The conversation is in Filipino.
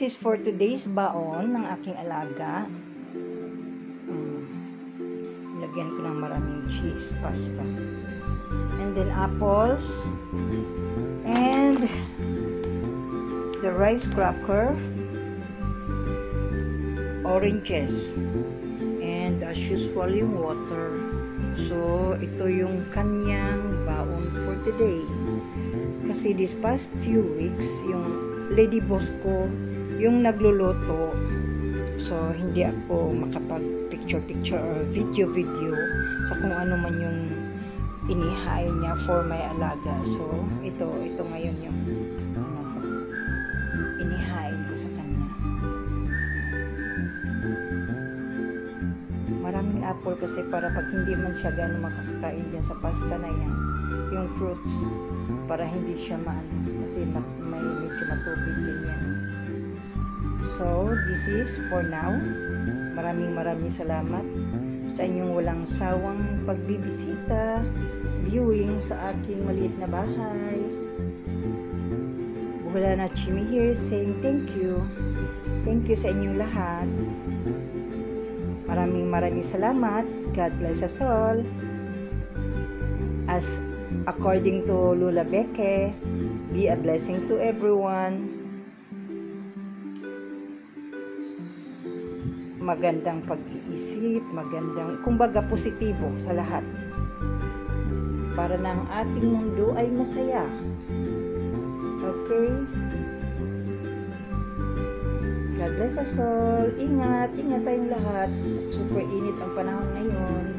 this is for today's baon ng aking alaga. Lagyan ko ng maraming cheese, pasta. And then apples. And the rice cracker. Oranges. And as usual, yung water. So, ito yung kanyang baon for today. Kasi this past few weeks, yung Lady Boss ko, yung nagluluto. So, hindi ako makapag-picture or video sa kung ano man yung inihain niya for my alaga. So, ito ngayon yung inihain ko sa kanya. Maraming apple kasi para pag hindi man siya gano'ng makakakain dyan sa pasta na yan, yung fruits, para hindi siya kasi may medyo matubig din yan. So, this is for now. Maraming salamat sa inyong walang sawang pagbibisita, viewing sa aking maliit na bahay. Buhala na Chimi here saying thank you. Thank you sa inyong lahat. Maraming salamat. God bless us all. As according to Lula Beke, be a blessing to everyone. Magandang pag-iisip, kumbaga positibo sa lahat. Para na ang ating mundo ay masaya. Okay? God bless us all. Ingat tayong lahat. Super init ang panahon ngayon.